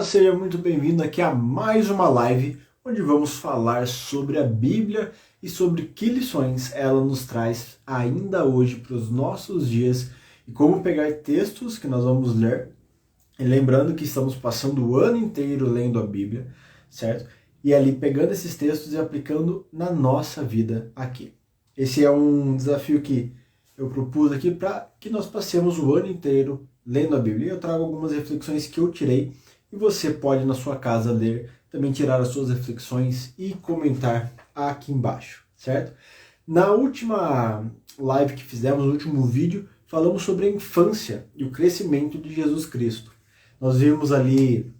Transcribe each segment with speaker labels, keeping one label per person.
Speaker 1: Seja muito bem-vindo aqui a mais uma live onde vamos falar sobre a Bíblia e sobre que lições ela nos traz ainda hoje para os nossos dias e como pegar textos que nós vamos ler. E lembrando que estamos passando o ano inteiro lendo a Bíblia, certo? E ali pegando esses textos e aplicando na nossa vida aqui. Esse é um desafio que eu propus aqui para que nós passemos o ano inteiro lendo a Bíblia. E eu trago algumas reflexões que eu tirei e você pode na sua casa ler, também tirar as suas reflexões e comentar aqui embaixo, certo? Na última live que fizemos, no último vídeo, falamos sobre a infância e o crescimento de Jesus Cristo. Nós vimos ali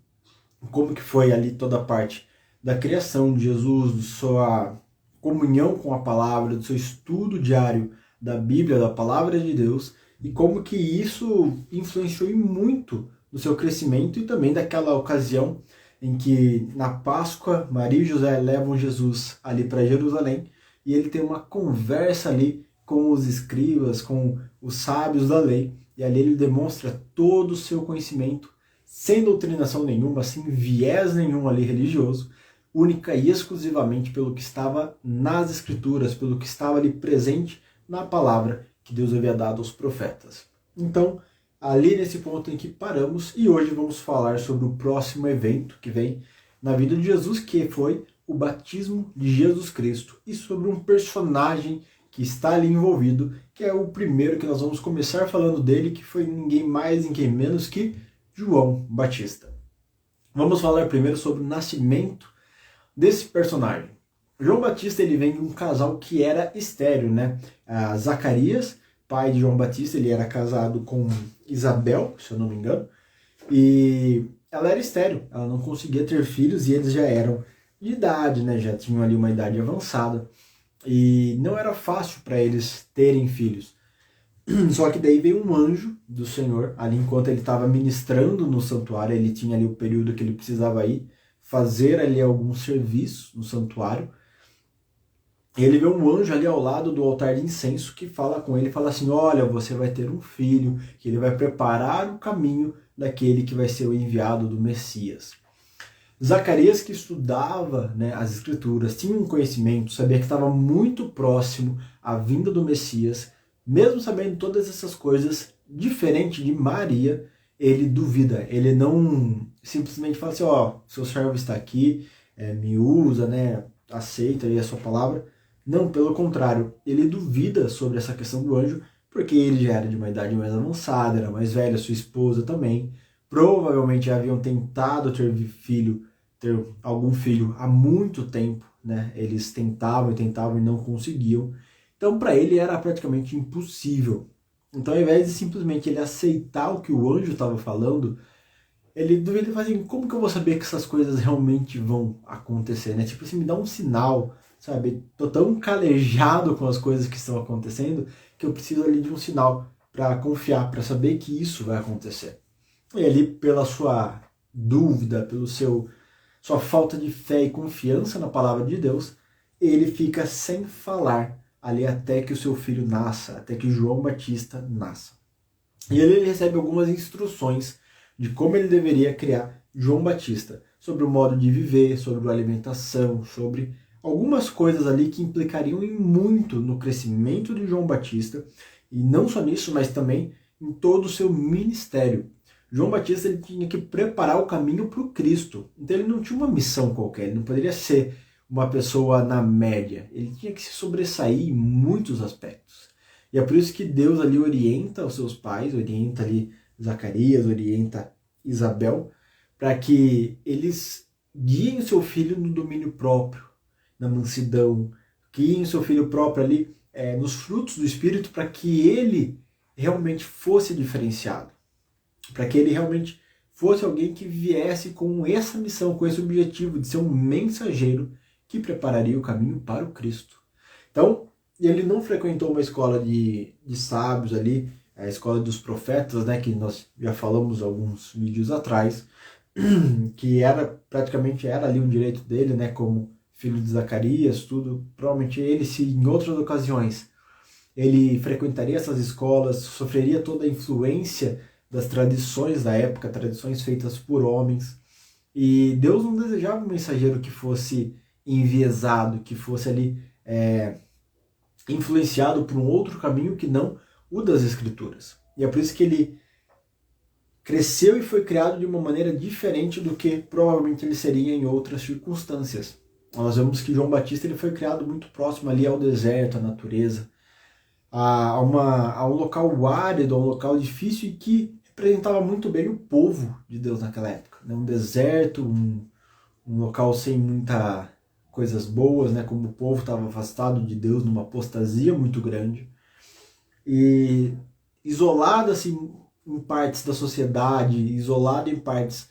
Speaker 1: como que foi ali toda a parte da criação de Jesus, de sua comunhão com a palavra, do seu estudo diário da Bíblia, da palavra de Deus, e como que isso influenciou muito no seu crescimento e também daquela ocasião em que na Páscoa Maria e José levam Jesus ali para Jerusalém e ele tem uma conversa ali com os escribas, com os sábios da lei, e ali ele demonstra todo o seu conhecimento sem doutrinação nenhuma, sem viés nenhum ali religioso, única e exclusivamente pelo que estava nas Escrituras, pelo que estava ali presente na palavra que Deus havia dado aos profetas. Então, ali nesse ponto em que paramos, e hoje vamos falar sobre o próximo evento que vem na vida de Jesus, que foi o batismo de Jesus Cristo, e sobre um personagem que está ali envolvido, que é o primeiro que nós vamos começar falando dele, que foi ninguém mais, ninguém menos que João Batista. Vamos falar primeiro sobre o nascimento desse personagem. João Batista ele vem de um casal que era estéril, né? Zacarias, pai de João Batista, ele era casado com Isabel, se eu não me engano, e ela era estéril, ela não conseguia ter filhos e eles já eram de idade, né? Já tinham ali uma idade avançada e não era fácil para eles terem filhos. Só que daí veio um anjo do Senhor, ali enquanto ele estava ministrando no santuário, ele tinha ali o período que ele precisava ir fazer ali algum serviço no santuário. Ele vê um anjo ali ao lado do altar de incenso que fala com ele, fala assim: olha, você vai ter um filho, que ele vai preparar o caminho daquele que vai ser o enviado do Messias. Zacarias, que estudava, né, as escrituras, tinha um conhecimento, sabia que estava muito próximo à vinda do Messias, mesmo sabendo todas essas coisas, diferente de Maria, ele duvida, ele não simplesmente fala assim: ó, seu servo está aqui, me usa, né, aceita aí a sua palavra. Não, pelo contrário, ele duvida sobre essa questão do anjo, porque ele já era de uma idade mais avançada, era mais velho, sua esposa também, provavelmente já haviam tentado ter algum filho há muito tempo, né? Eles tentavam e não conseguiam. Então, para ele era praticamente impossível. Então, ao invés de simplesmente ele aceitar o que o anjo estava falando, ele duvida e fala assim: como que eu vou saber que essas coisas realmente vão acontecer, né? Tipo assim, me dá um sinal, sabe? Tô tão calejado com as coisas que estão acontecendo que eu preciso ali de um sinal para confiar, para saber que isso vai acontecer. E ali, pela sua dúvida, pelo sua falta de fé e confiança na palavra de Deus, ele fica sem falar ali até que o seu filho nasça, até que João Batista nasça. E ele recebe algumas instruções de como ele deveria criar João Batista, sobre o modo de viver, sobre a alimentação, sobre algumas coisas ali que implicariam em muito no crescimento de João Batista, e não só nisso, mas também em todo o seu ministério. João Batista ele tinha que preparar o caminho para o Cristo, então ele não tinha uma missão qualquer, ele não poderia ser uma pessoa na média, ele tinha que se sobressair em muitos aspectos. E é por isso que Deus ali orienta os seus pais, orienta ali Zacarias, orienta Isabel, para que eles guiem o seu filho no domínio próprio, na mansidão, guiem o seu filho próprio ali nos frutos do Espírito, para que ele realmente fosse diferenciado, para que ele realmente fosse alguém que viesse com essa missão, com esse objetivo de ser um mensageiro que prepararia o caminho para o Cristo. Então, ele não frequentou uma escola de sábios ali, a escola dos profetas, né, que nós já falamos alguns vídeos atrás, que praticamente era ali um direito dele, né, como filho de Zacarias, tudo. Provavelmente ele, se em outras ocasiões ele frequentaria essas escolas, sofreria toda a influência das tradições da época, tradições feitas por homens. E Deus não desejava um mensageiro que fosse enviesado, que fosse ali influenciado por um outro caminho que não o das Escrituras. E é por isso que ele cresceu e foi criado de uma maneira diferente do que provavelmente ele seria em outras circunstâncias. Nós vemos que João Batista ele foi criado muito próximo ali ao deserto, à natureza, a um local árido, a um local difícil e que representava muito bem o povo de Deus naquela época. Né? Um deserto, um local sem muita coisas boas, né? Como o povo estava afastado de Deus numa apostasia muito grande e isolado assim em partes da sociedade, isolado em partes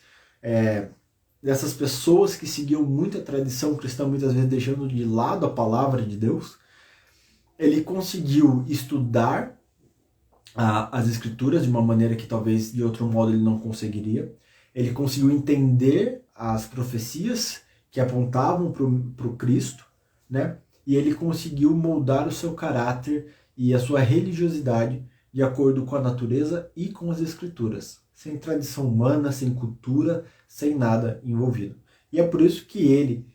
Speaker 1: dessas pessoas que seguiam muita tradição cristã, muitas vezes deixando de lado a palavra de Deus. Ele conseguiu estudar as Escrituras de uma maneira que talvez de outro modo ele não conseguiria. Ele conseguiu entender as profecias que apontavam para o Cristo, né? E ele conseguiu moldar o seu caráter e a sua religiosidade de acordo com a natureza e com as Escrituras, sem tradição humana, sem cultura, sem nada envolvido. E é por isso que ele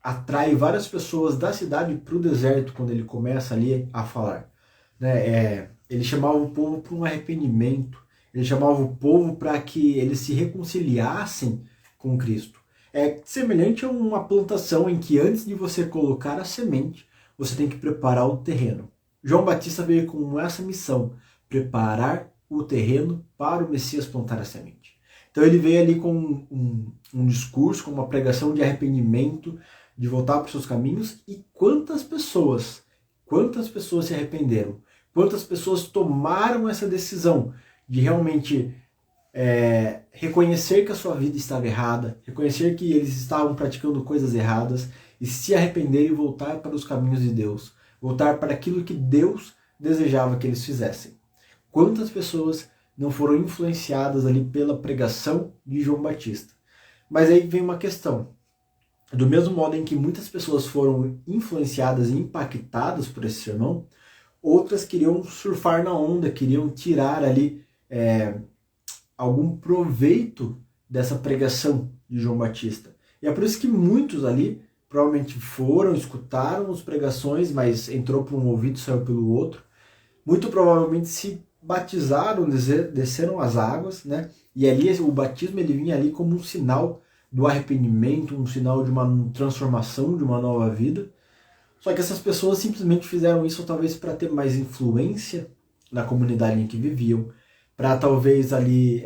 Speaker 1: atrai várias pessoas da cidade para o deserto quando ele começa ali a falar. Né? Ele chamava o povo para um arrependimento, ele chamava o povo para que eles se reconciliassem com Cristo. É semelhante a uma plantação em que antes de você colocar a semente, você tem que preparar o terreno. João Batista veio com essa missão, preparar o terreno para o Messias plantar a semente. Então ele veio ali com um discurso, com uma pregação de arrependimento, de voltar para os seus caminhos. E quantas pessoas se arrependeram? Quantas pessoas tomaram essa decisão de realmente reconhecer que a sua vida estava errada, reconhecer que eles estavam praticando coisas erradas e se arrepender e voltar para os caminhos de Deus, voltar para aquilo que Deus desejava que eles fizessem. Quantas pessoas não foram influenciadas ali pela pregação de João Batista? Mas aí vem uma questão. Do mesmo modo em que muitas pessoas foram influenciadas e impactadas por esse sermão, outras queriam surfar na onda, queriam tirar ali algum proveito dessa pregação de João Batista. E é por isso que muitos ali provavelmente foram, escutaram as pregações, mas entrou por um ouvido e saiu pelo outro. Muito provavelmente se batizaram, desceram as águas, né? E ali o batismo ele vinha ali como um sinal do arrependimento, um sinal de uma transformação, de uma nova vida. Só que essas pessoas simplesmente fizeram isso talvez para ter mais influência na comunidade em que viviam, para talvez ali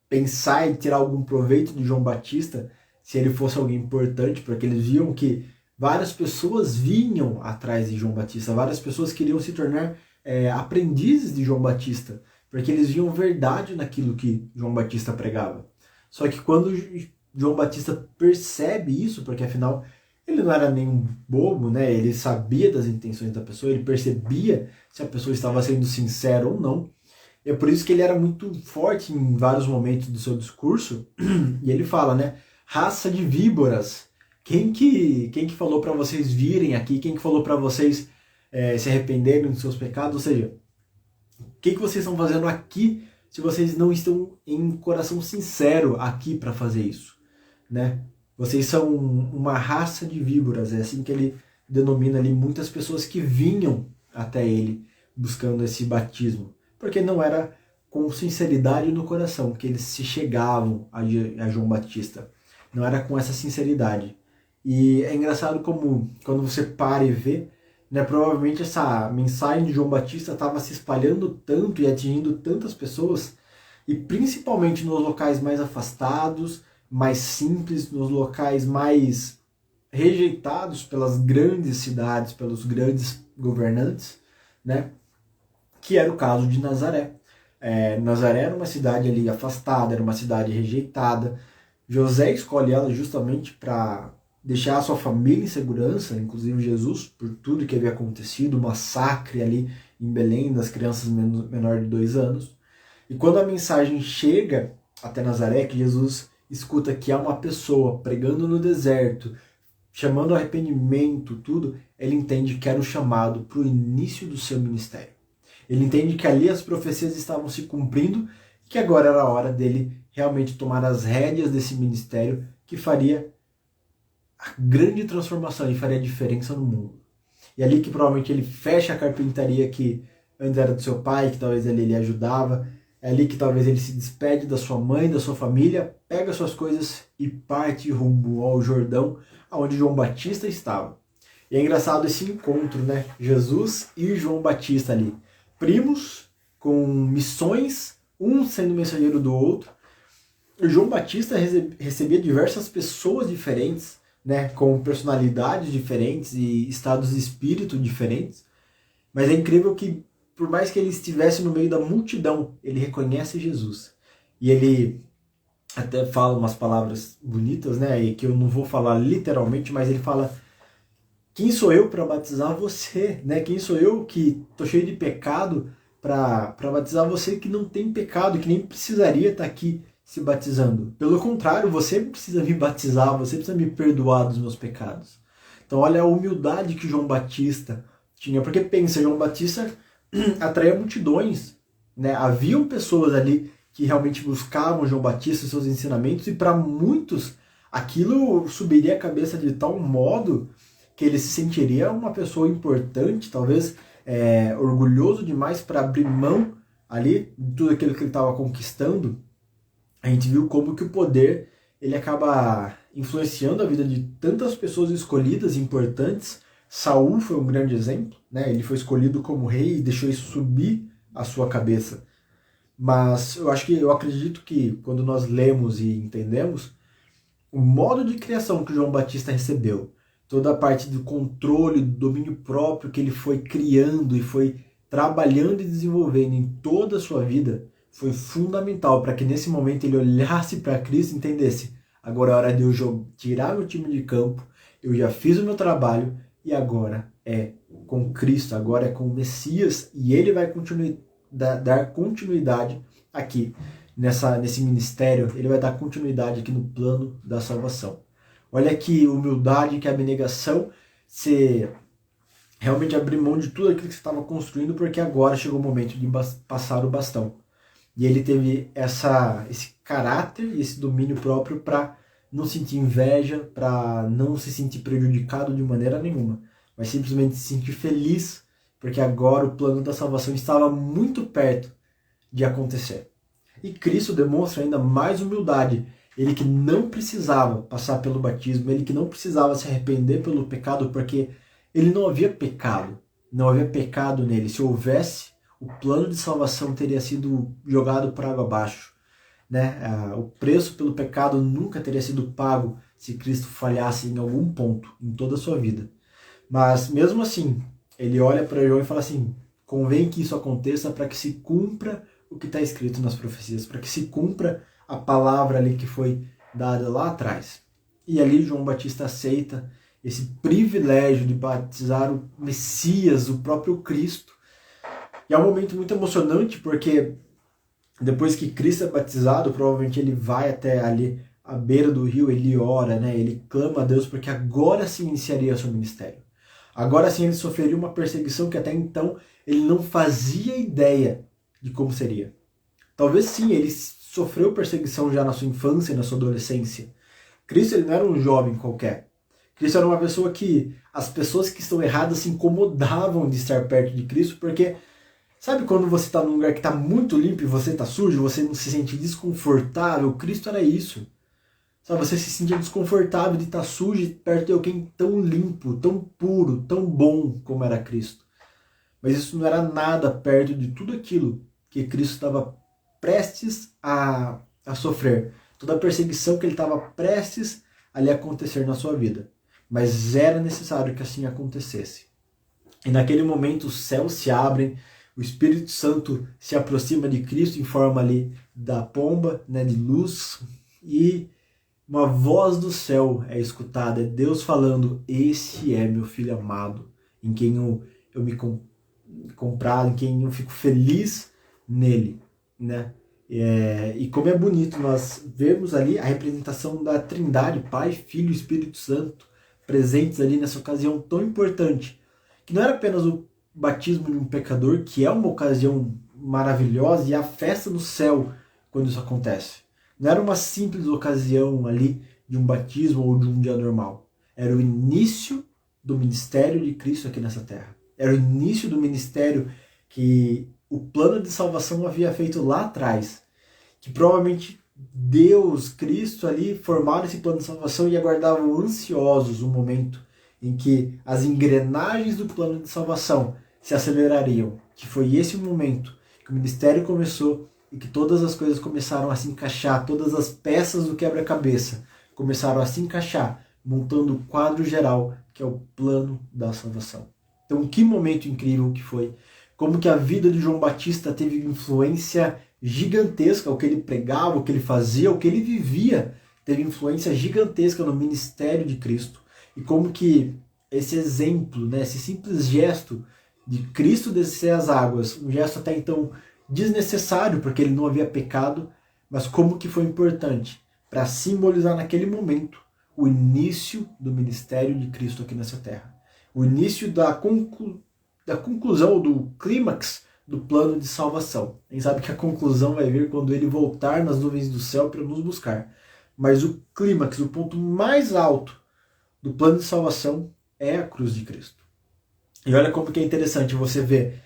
Speaker 1: pensar em tirar algum proveito de João Batista, se ele fosse alguém importante, porque eles viam que várias pessoas vinham atrás de João Batista, várias pessoas queriam se tornar aprendizes de João Batista, porque eles viam verdade naquilo que João Batista pregava. Só que quando João Batista percebe isso, porque afinal ele não era nenhum bobo, né? Ele sabia das intenções da pessoa, ele percebia se a pessoa estava sendo sincera ou não. É por isso que ele era muito forte em vários momentos do seu discurso, e ele fala, né? Raça de víboras, quem que falou para vocês virem aqui? Quem que falou para vocês se arrependerem dos seus pecados? Ou seja, o que vocês estão fazendo aqui se vocês não estão em coração sincero aqui para fazer isso, né? Vocês são uma raça de víboras, é assim que ele denomina ali muitas pessoas que vinham até ele buscando esse batismo, porque não era com sinceridade no coração que eles se chegavam a João Batista, não era com essa sinceridade. E é engraçado como quando você para e vê, né, provavelmente essa mensagem de João Batista estava se espalhando tanto e atingindo tantas pessoas, e principalmente nos locais mais afastados, mais simples, nos locais mais rejeitados pelas grandes cidades, pelos grandes governantes, né? Que era o caso de Nazaré. Nazaré era uma cidade ali afastada, era uma cidade rejeitada. José escolhe ela justamente para deixar a sua família em segurança, inclusive Jesus, por tudo que havia acontecido, o massacre ali em Belém das crianças menores de 2 anos. E quando a mensagem chega até Nazaré, que Jesus escuta que há uma pessoa pregando no deserto, chamando ao arrependimento, tudo, ele entende que era o chamado para o início do seu ministério. Ele entende que ali as profecias estavam se cumprindo que agora era a hora dele realmente tomar as rédeas desse ministério que faria a grande transformação e faria a diferença no mundo. E ali que provavelmente ele fecha a carpintaria que antes era do seu pai, que talvez ele ajudava. É ali que talvez ele se despede da sua mãe, da sua família, pega suas coisas e parte rumo ao Jordão, aonde João Batista estava. E é engraçado esse encontro, né? Jesus e João Batista ali. Primos, com missões, um sendo mensageiro do outro. O João Batista recebia diversas pessoas diferentes, né, com personalidades diferentes e estados de espírito diferentes. Mas é incrível que, por mais que ele estivesse no meio da multidão, ele reconhece Jesus. E ele até fala umas palavras bonitas, né, e que eu não vou falar literalmente, mas ele fala: quem sou eu para batizar você? Né? Quem sou eu que estou cheio de pecado para batizar você que não tem pecado, que nem precisaria estar aqui se batizando? Pelo contrário, você precisa me batizar, você precisa me perdoar dos meus pecados. Então olha a humildade que João Batista tinha, porque pensa, João Batista atraía multidões, né? Haviam pessoas ali que realmente buscavam João Batista e seus ensinamentos, e para muitos aquilo subiria a cabeça de tal modo que ele se sentiria uma pessoa importante, talvez orgulhoso demais para abrir mão ali de tudo aquilo que ele estava conquistando. A gente viu como que o poder ele acaba influenciando a vida de tantas pessoas escolhidas e importantes. Saul foi um grande exemplo, né? Ele foi escolhido como rei e deixou isso subir a sua cabeça. Mas eu acredito que quando nós lemos e entendemos o modo de criação que João Batista recebeu, toda a parte do controle, do domínio próprio que ele foi criando e foi trabalhando e desenvolvendo em toda a sua vida, foi fundamental para que nesse momento ele olhasse para Cristo e entendesse: agora é hora de eu tirar meu time de campo, eu já fiz o meu trabalho e agora é com Cristo, agora é com o Messias, e ele vai dar continuidade aqui nesse ministério, ele vai dar continuidade aqui no plano da salvação. Olha que humildade, que abnegação, você realmente abrir mão de tudo aquilo que você estava construindo, porque agora chegou o momento de passar o bastão. E ele teve esse caráter e esse domínio próprio para não sentir inveja, para não se sentir prejudicado de maneira nenhuma, mas simplesmente se sentir feliz, porque agora o plano da salvação estava muito perto de acontecer. E Cristo demonstra ainda mais humildade. Ele que não precisava passar pelo batismo, ele que não precisava se arrepender pelo pecado, porque ele não havia pecado. Não havia pecado nele. Se houvesse, o plano de salvação teria sido jogado por água abaixo. Né? O preço pelo pecado nunca teria sido pago se Cristo falhasse em algum ponto, em toda a sua vida. Mas mesmo assim, ele olha para João e fala assim: convém que isso aconteça para que se cumpra o que está escrito nas profecias, para que se cumpra a palavra ali que foi dada lá atrás. E ali João Batista aceita esse privilégio de batizar o Messias, o próprio Cristo. E é um momento muito emocionante, porque depois que Cristo é batizado, provavelmente ele vai até ali à beira do rio, ele ora, né? Ele clama a Deus, porque agora sim iniciaria seu ministério. Agora sim ele sofreria uma perseguição que até então ele não fazia ideia de como seria. Talvez sim, ele sofreu perseguição já na sua infância e na sua adolescência. Cristo ele não era um jovem qualquer. Cristo era uma pessoa que as pessoas que estão erradas se incomodavam de estar perto de Cristo, porque sabe quando você está num lugar que está muito limpo e você está sujo, você não se sente desconfortável? Cristo era isso. Sabe, você se sentia desconfortável de estar sujo perto de alguém tão limpo, tão puro, tão bom como era Cristo. Mas isso não era nada perto de tudo aquilo que Cristo estava prestes a sofrer. Toda a perseguição que ele estava prestes a lhe acontecer na sua vida. Mas era necessário que assim acontecesse. E naquele momento os céus se abrem, o Espírito Santo se aproxima de Cristo em forma ali da pomba, né, de luz, e uma voz do céu é escutada, é Deus falando: esse é meu filho amado, em quem eu me comprado, em quem eu fico feliz nele, né? E como é bonito nós vermos ali a representação da Trindade, Pai, Filho e Espírito Santo, presentes ali nessa ocasião tão importante, que não era apenas o batismo de um pecador, que é uma ocasião maravilhosa, e a festa no céu quando isso acontece. Não era uma simples ocasião ali de um batismo ou de um dia normal. Era o início do ministério de Cristo aqui nessa terra. Era o início do ministério que o plano de salvação havia feito lá atrás. Que provavelmente Deus, Cristo ali formaram esse plano de salvação e aguardavam ansiosos o momento em que as engrenagens do plano de salvação se acelerariam. Que foi esse o momento que o ministério começou e que todas as coisas começaram a se encaixar, todas as peças do quebra-cabeça começaram a se encaixar, montando o quadro geral, que é o plano da salvação. Então, que momento incrível que foi. Como que a vida de João Batista teve influência gigantesca, o que ele pregava, o que ele fazia, o que ele vivia, teve influência gigantesca no ministério de Cristo. E como que esse exemplo, né, esse simples gesto de Cristo descer as águas, um gesto até então desnecessário, porque ele não havia pecado, mas como que foi importante para simbolizar naquele momento o início do ministério de Cristo aqui nessa terra. O início da conclusão, do clímax do plano de salvação. A gente sabe que a conclusão vai vir quando ele voltar nas nuvens do céu para nos buscar. Mas o clímax, o ponto mais alto do plano de salvação é a cruz de Cristo. E olha como que é interessante você ver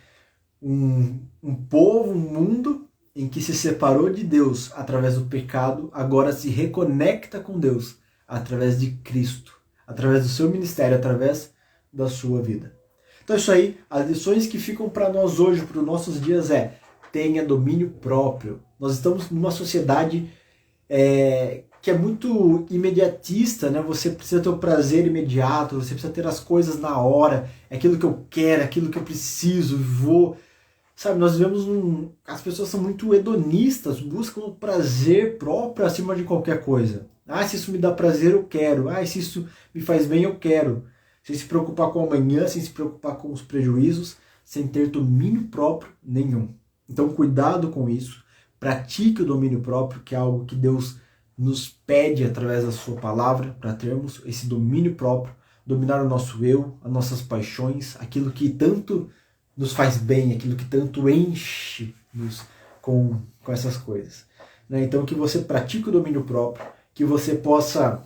Speaker 1: um povo, um mundo em que se separou de Deus através do pecado, agora se reconecta com Deus através de Cristo, através do seu ministério, através da sua vida. Então isso aí, as lições que ficam para nós hoje, para os nossos dias tenha domínio próprio. Nós estamos numa sociedade que é muito imediatista, né? Você precisa ter o prazer imediato, você precisa ter as coisas na hora, é aquilo que eu quero, é aquilo que eu preciso, vou. Sabe, nós vivemos as pessoas são muito hedonistas, buscam o prazer próprio acima de qualquer coisa. Ah, se isso me dá prazer, eu quero. Ah, se isso me faz bem, eu quero. Sem se preocupar com o amanhã, sem se preocupar com os prejuízos, sem ter domínio próprio nenhum. Então, cuidado com isso. Pratique o domínio próprio, que é algo que Deus nos pede através da sua palavra, para termos esse domínio próprio, dominar o nosso eu, as nossas paixões, aquilo que tanto nos faz bem, aquilo que tanto enche-nos com essas coisas. Né? Então, que você pratique o domínio próprio, que você possa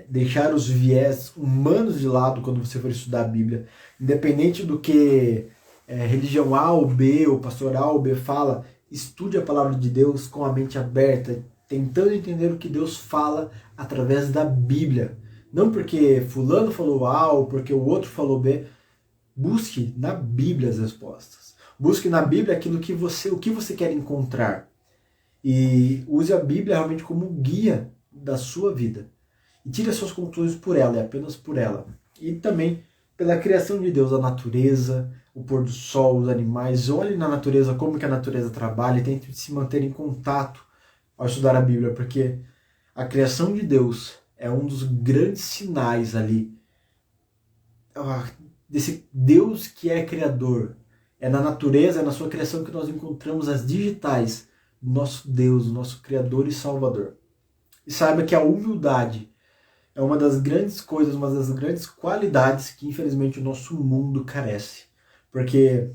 Speaker 1: deixar os viés humanos de lado quando você for estudar a Bíblia, independente do que religião A ou B, ou pastor A ou B fala, estude a palavra de Deus com a mente aberta, tentando entender o que Deus fala através da Bíblia. Não porque fulano falou A ou porque o outro falou B. Busque na Bíblia as respostas. Busque na Bíblia aquilo que o que você quer encontrar. E use a Bíblia realmente como guia da sua vida. E tire as suas conclusões por ela, e apenas por ela. E também pela criação de Deus, a natureza, o pôr do sol, os animais. Olhe na natureza, como que a natureza trabalha, e tente se manter em contato ao estudar a Bíblia, porque a criação de Deus é um dos grandes sinais ali desse Deus que é criador. É na natureza, é na sua criação que nós encontramos as digitais do nosso Deus, o nosso Criador e Salvador. E saiba que a humildade é uma das grandes coisas, uma das grandes qualidades que infelizmente o nosso mundo carece. Porque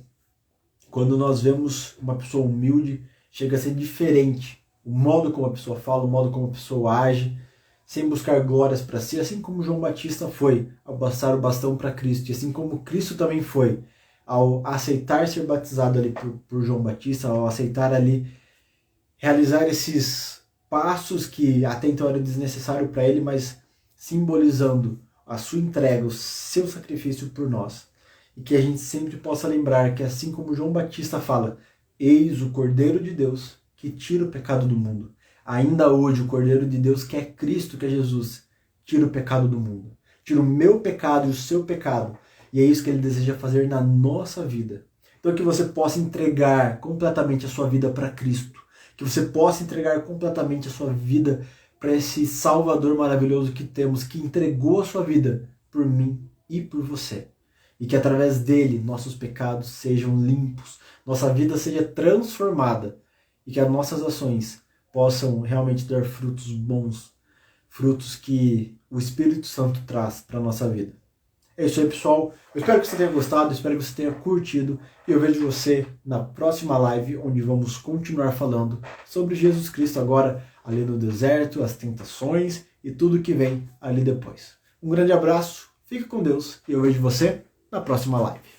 Speaker 1: quando nós vemos uma pessoa humilde, chega a ser diferente. O modo como a pessoa fala, o modo como a pessoa age, sem buscar glórias para si, assim como João Batista foi ao passar o bastão para Cristo, e assim como Cristo também foi ao aceitar ser batizado ali por João Batista, ao aceitar ali realizar esses passos que até então eram desnecessários para ele, mas simbolizando a sua entrega, o seu sacrifício por nós. E que a gente sempre possa lembrar que assim como João Batista fala, eis o Cordeiro de Deus que tira o pecado do mundo. Ainda hoje o Cordeiro de Deus, que é Cristo, que é Jesus, tira o pecado do mundo. Tira o meu pecado e o seu pecado. E é isso que ele deseja fazer na nossa vida. Então que você possa entregar completamente a sua vida para Cristo. Que você possa entregar completamente a sua vida para esse Salvador maravilhoso que temos, que entregou a sua vida por mim e por você. E que através dele nossos pecados sejam limpos, nossa vida seja transformada e que as nossas ações possam realmente dar frutos bons, frutos que o Espírito Santo traz para a nossa vida. É isso aí, pessoal. Eu espero que você tenha gostado, espero que você tenha curtido. E eu vejo você na próxima live, onde vamos continuar falando sobre Jesus Cristo agora, ali no deserto, as tentações e tudo que vem ali depois. Um grande abraço, fique com Deus e eu vejo você na próxima live.